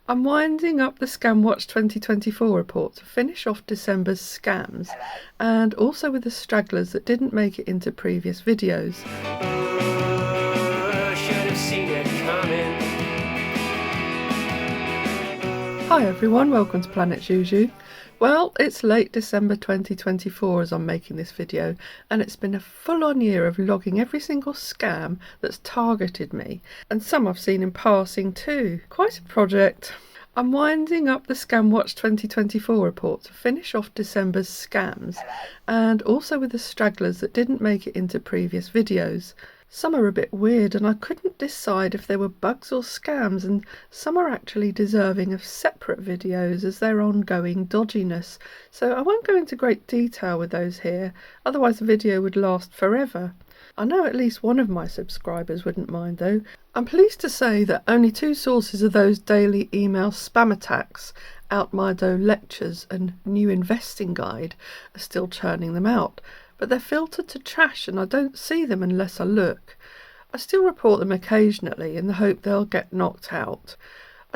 I'm winding up the Scamwatch 2024 report to finish off December's scams and also with the stragglers that didn't make it into previous videos. Should have seen it coming. Hi everyone, welcome to Planet Juju. Well, it's late December 2024 as I'm making this video, and it's been a full-on year of logging every single scam that's targeted me, and some I've seen in passing too. Quite a project. I'm winding up the Scamwatch 2024 report to finish off December's scams, and also with the stragglers that didn't make it into previous videos. Some are a bit weird and I couldn't decide if they were bugs or scams, and some are actually deserving of separate videos as their ongoing dodginess, so I won't go into great detail with those here, otherwise the video would last forever. I know at least one of my subscribers wouldn't mind though. I'm pleased to say that only two sources of those daily email spam attacks, Out My Dough Lectures and New Investing Guide, are still churning them out. But they're filtered to trash and I don't see them unless I look. I still report them occasionally in the hope they'll get knocked out.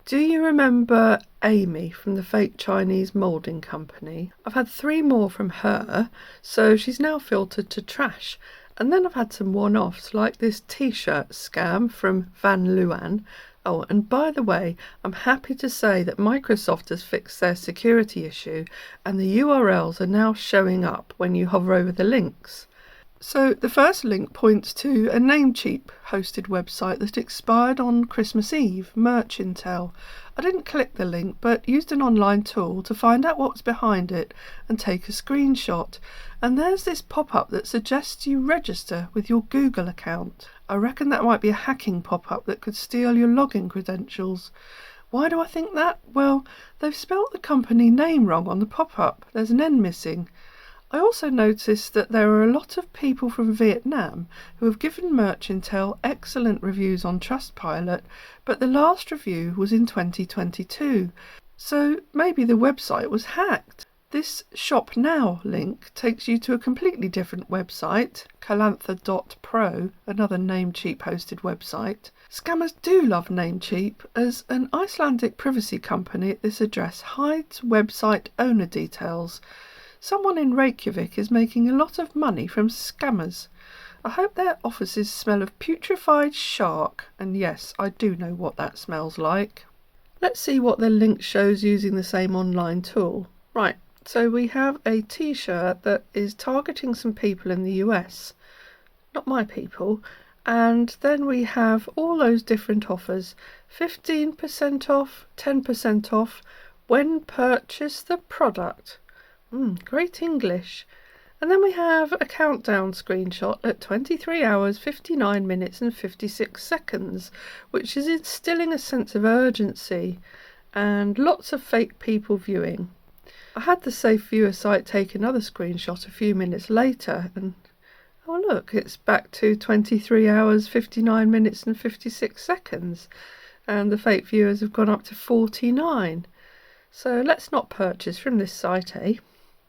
Do you remember Amy from the fake Chinese moulding company? I've had 3 more from her, so she's now filtered to trash. And then I've had some one-offs like this t-shirt scam from Van Luan. Oh, and by the way, I'm happy to say that Microsoft has fixed their security issue and the URLs are now showing up when you hover over the links. So the first link points to a Namecheap hosted website that expired on Christmas Eve, Merchintel. I didn't click the link but used an online tool to find out what was behind it and take a screenshot. And there's this pop-up that suggests you register with your Google account. I reckon that might be a hacking pop-up that could steal your login credentials. Why do I think that? Well, they've spelt the company name wrong on the pop-up. There's an N missing. I also noticed that there are a lot of people from Vietnam who have given Merchintel excellent reviews on Trustpilot, but the last review was in 2022, so maybe the website was hacked. This Shop Now link takes you to a completely different website, calantha.pro, another Namecheap hosted website. Scammers do love Namecheap, as an Icelandic privacy company at this address hides website owner details. Someone in Reykjavik is making a lot of money from scammers. I hope their offices smell of putrefied shark, and yes, I do know what that smells like. Let's see what the link shows using the same online tool. Right, so we have a t-shirt that is targeting some people in the US, not my people, and then we have all those different offers, 15% off, 10% off, when purchase the product. Great English. And then we have a countdown screenshot at 23 hours, 59 minutes and 56 seconds, which is instilling a sense of urgency and lots of fake people viewing. I had the Safe Viewer site take another screenshot a few minutes later and oh look, it's back to 23 hours, 59 minutes and 56 seconds and the fake viewers have gone up to 49. So let's not purchase from this site, eh?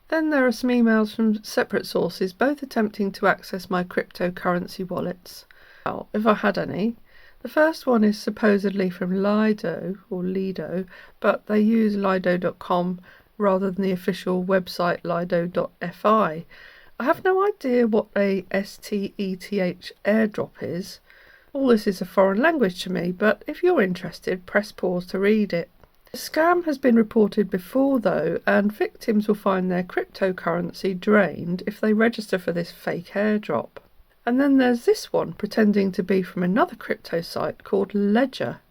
Then there are some emails from separate sources, both attempting to access my cryptocurrency wallets. Well, if I had any. The first one is supposedly from Lido, or Lido, but they use lido.com rather than the official website lido.fi. I have no idea what a STETH airdrop is. All this is a foreign language to me, but if you're interested, press pause to read it. The scam has been reported before though, and victims will find their cryptocurrency drained if they register for this fake airdrop. And then there's this one pretending to be from another crypto site called Ledger.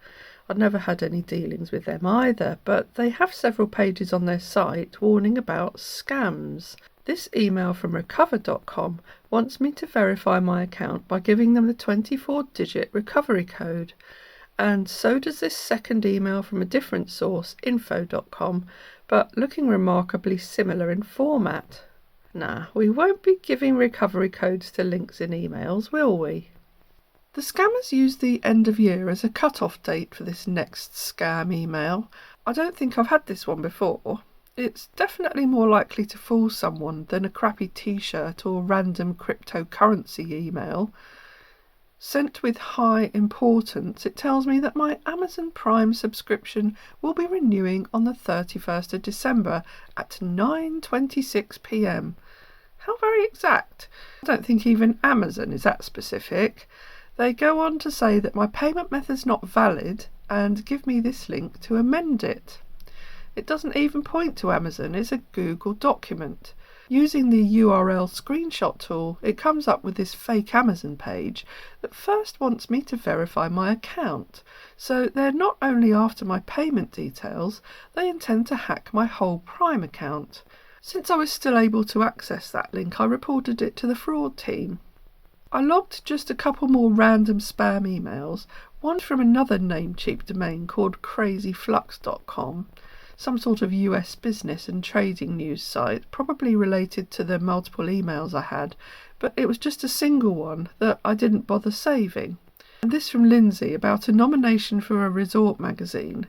I've never had any dealings with them either, but they have several pages on their site warning about scams. This email from recover.com wants me to verify my account by giving them the 24-digit recovery code. And so does this second email from a different source, info.com, but looking remarkably similar in format. Nah, we won't be giving recovery codes to links in emails, will we? The scammers use the end of year as a cut-off date for this next scam email. I don't think I've had this one before. It's definitely more likely to fool someone than a crappy t-shirt or random cryptocurrency email. Sent with high importance, it tells me that my Amazon Prime subscription will be renewing on the 31st of December at 9:26 p.m. How very exact. I don't think even Amazon is that specific. They go on to say that my payment method's not valid and give me this link to amend it. It doesn't even point to Amazon, it's a Google document. Using the URL screenshot tool, it comes up with this fake Amazon page that first wants me to verify my account. So they're not only after my payment details, they intend to hack my whole Prime account. Since I was still able to access that link, I reported it to the fraud team. I logged just a couple more random spam emails, one from another Namecheap domain called crazyflux.com. Some sort of US business and trading news site, probably related to the multiple emails I had, but it was just a single one that I didn't bother saving. And this from Lindsay about a nomination for a resort magazine.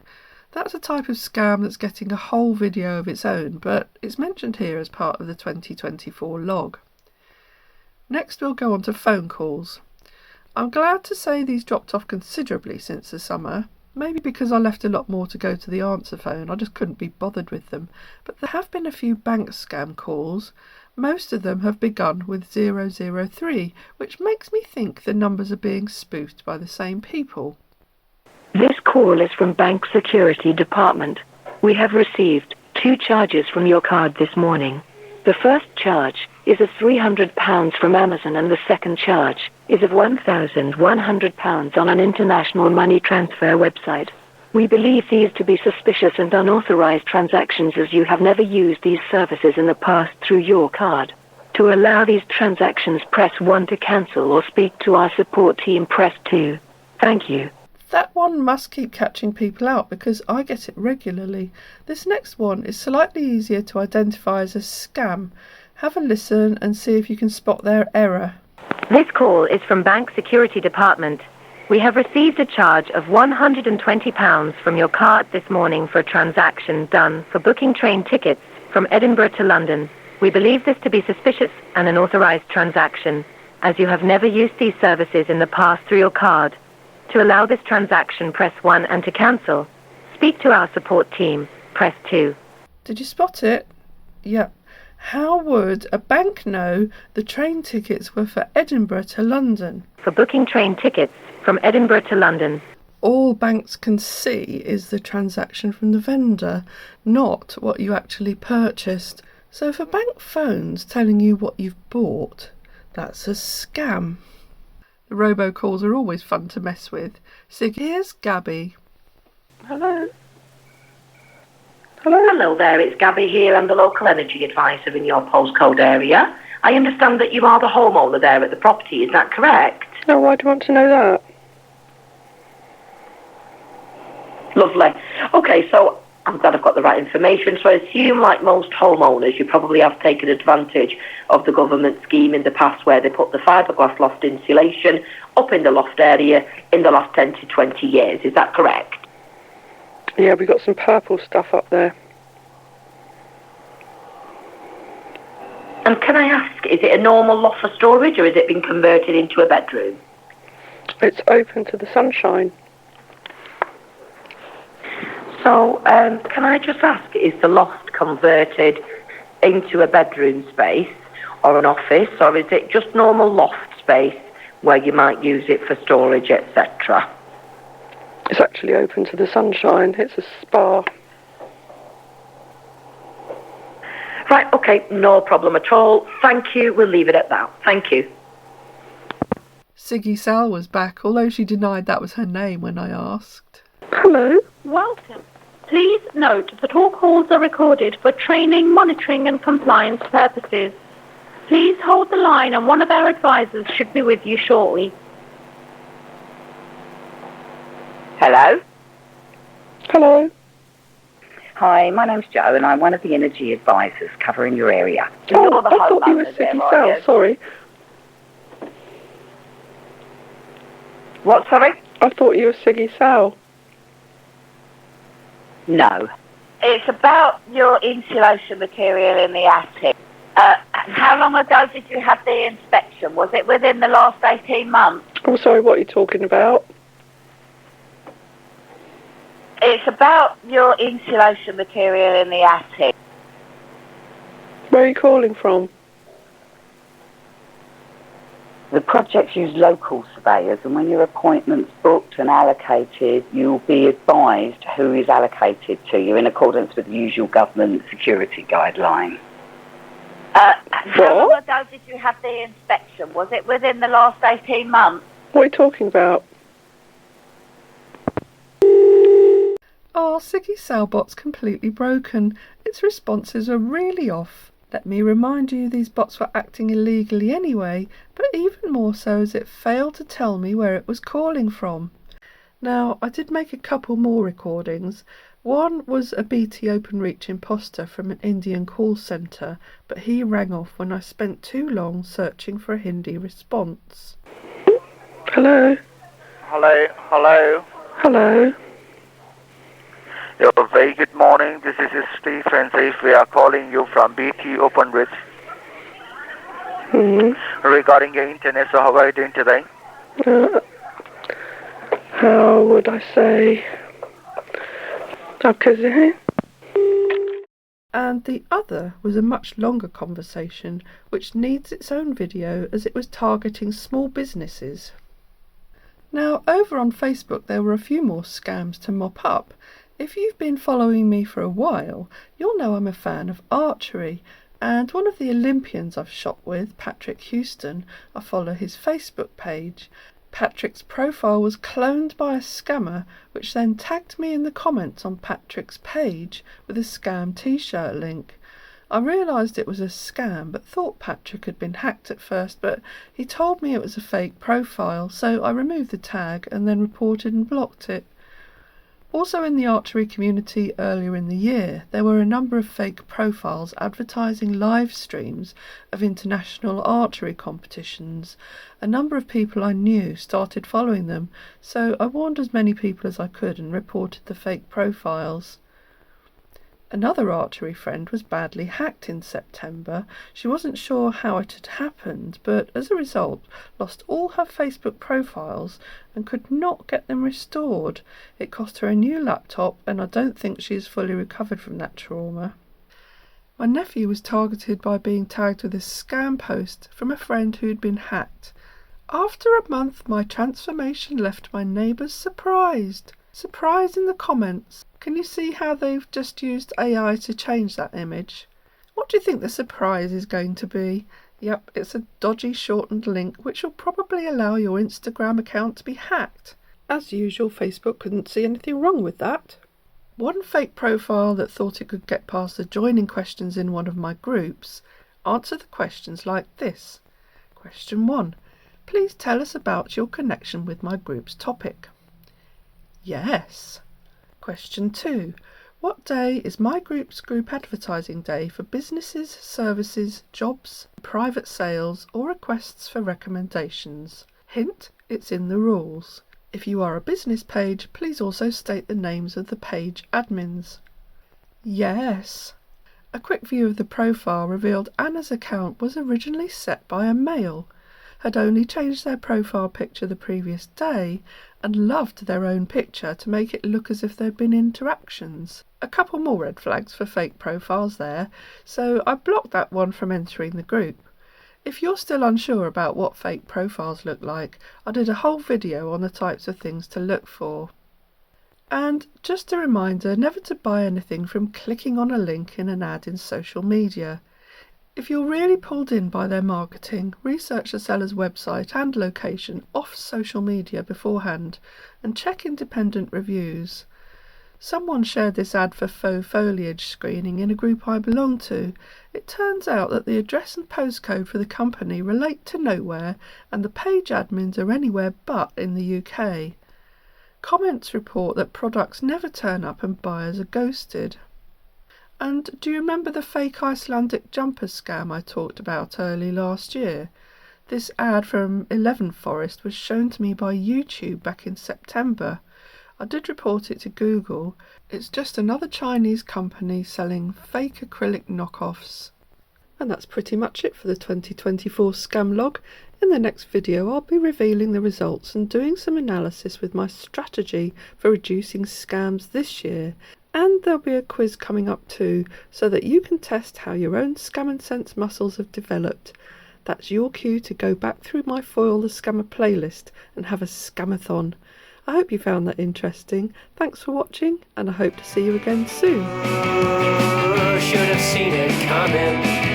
That's a type of scam that's getting a whole video of its own, but it's mentioned here as part of the 2024 log. Next we'll go on to phone calls. I'm glad to say these dropped off considerably since the summer. Maybe because I left a lot more to go to the answer phone, I just couldn't be bothered with them. But there have been a few bank scam calls. Most of them have begun with 003, which makes me think the numbers are being spoofed by the same people. This call is from Bank Security Department. We have received 2 charges from your card this morning. The first charge is of £300 from Amazon and the second charge is of £1,100 on an international money transfer website. We believe these to be suspicious and unauthorized transactions as you have never used these services in the past through your card. To allow these transactions, press 1 to cancel or speak to our support team, press 2. Thank you. That one must keep catching people out because I get it regularly. This next one is slightly easier to identify as a scam. Have a listen and see if you can spot their error. This call is from Bank Security Department. We have received a charge of £120 from your card this morning for a transaction done for booking train tickets from Edinburgh to London. We believe this to be suspicious and an authorized transaction, as you have never used these services in the past through your card. To allow this transaction, press 1, and to cancel, speak to our support team, press 2. Did you spot it? Yep. How would a bank know the train tickets were for Edinburgh to London? For booking train tickets from Edinburgh to London. All banks can see is the transaction from the vendor, not what you actually purchased. So if a bank phone's telling you what you've bought, that's a scam. The robocalls are always fun to mess with. So here's Gabby. Hello. Hello there, it's Gabby here. I'm the local energy advisor in your postcode area. I understand that you are the homeowner there at the property, is that correct? No, why do you want to know that? Lovely. Okay, so I'm glad I've got the right information. So I assume, like most homeowners, you probably have taken advantage of the government scheme in the past where they put the fiberglass loft insulation up in the loft area in the last 10 to 20 years. Is that correct? Yeah, we got some purple stuff up there. And can I ask, is it a normal loft for storage or has it been converted into a bedroom? It's open to the sunshine. So, can I just ask, is the loft converted into a bedroom space or an office, or is it just normal loft space where you might use it for storage, etc.? It's actually open to the sunshine. It's a spa. Right, okay, no problem at all. Thank you, we'll leave it at that. Thank you. Siggy Sal was back, although she denied that was her name when I asked. Hello. Welcome. Please note that all calls are recorded for training, monitoring and compliance purposes. Please hold the line and one of our advisors should be with you shortly. Hello. Hello. Hi, my name's Jo and I'm one of the energy advisors covering your area. Oh, You're the I thought you were homeowner there, Siggy are Sal, you? sorry. What, sorry? I thought you were Siggy Sal. No. It's about your insulation material in the attic. How long ago did you have the inspection? Was it within the last 18 months? I'm sorry, what are you talking about? It's about your insulation material in the attic. Where are you calling from? The projects use local surveyors, and when your appointment's booked and allocated, you'll be advised who is allocated to you in accordance with the usual government security guideline. How long ago did you have the inspection? Was it within the last 18 months? What are you talking about? Oh, Siggy's Cellbot's completely broken. Its responses are really off. Let me remind you, these bots were acting illegally anyway, but even more so as it failed to tell me where it was calling from. Now, I did make a couple more recordings. One was a BT OpenReach imposter from an Indian call centre, but he rang off when I spent too long searching for a Hindi response. Hello? Hello. Hello? Yo, very good morning. This is Steve Francis. We are calling you from BT OpenReach regarding your internet. So how are you doing today? How would I say? Okay. And the other was a much longer conversation, which needs its own video as it was targeting small businesses. Now, over on Facebook there were a few more scams to mop up. If you've been following me for a while, you'll know I'm a fan of archery, and one of the Olympians I've shot with, Patrick Houston, I follow his Facebook page. Patrick's profile was cloned by a scammer, which then tagged me in the comments on Patrick's page with a scam t-shirt link. I realised it was a scam, but thought Patrick had been hacked at first, but he told me it was a fake profile, so I removed the tag and then reported and blocked it. Also in the archery community earlier in the year, there were a number of fake profiles advertising live streams of international archery competitions. A number of people I knew started following them, so I warned as many people as I could and reported the fake profiles. Another archery friend was badly hacked in September. She wasn't sure how it had happened, but as a result lost all her Facebook profiles and could not get them restored. It cost her a new laptop, and I don't think she has fully recovered from that trauma. My nephew was targeted by being tagged with a scam post from a friend who'd been hacked. After a month, my transformation left my neighbours surprised. Surprise in the comments. Can you see how they've just used AI to change that image? What do you think the surprise is going to be? Yep, it's a dodgy shortened link which will probably allow your Instagram account to be hacked. As usual, Facebook couldn't see anything wrong with that. One fake profile that thought it could get past the joining questions in one of my groups answered the questions like this. Question 1. Please tell us about your connection with my group's topic. Yes. Question 2. What day is my group's group advertising day for businesses, services, jobs, private sales or requests for recommendations? Hint, it's in the rules. If you are a business page, please also state the names of the page admins. Yes. A quick view of the profile revealed Anna's account was originally set by a male, had only changed their profile picture the previous day, and loved their own picture to make it look as if there'd been interactions. A couple more red flags for fake profiles there, so I blocked that one from entering the group. If you're still unsure about what fake profiles look like, I did a whole video on the types of things to look for. And just a reminder never to buy anything from clicking on a link in an ad in social media. If you're really pulled in by their marketing, research the seller's website and location off social media beforehand and check independent reviews. Someone shared this ad for faux foliage screening in a group I belong to. It turns out that the address and postcode for the company relate to nowhere, and the page admins are anywhere but in the UK. Comments report that products never turn up and buyers are ghosted. And do you remember the fake Icelandic jumper scam I talked about early last year? This ad from 11 Forest was shown to me by YouTube back in September. I did report it to Google. It's just another Chinese company selling fake acrylic knockoffs. And that's pretty much it for the 2024 scam log. In the next video I'll be revealing the results and doing some analysis with my strategy for reducing scams this year. And there'll be a quiz coming up too, so that you can test how your own Scam and Sense muscles have developed. That's your cue to go back through my Foil the Scammer playlist and have a scamathon. I hope you found that interesting. Thanks for watching, and I hope to see you again soon. Should have seen it coming.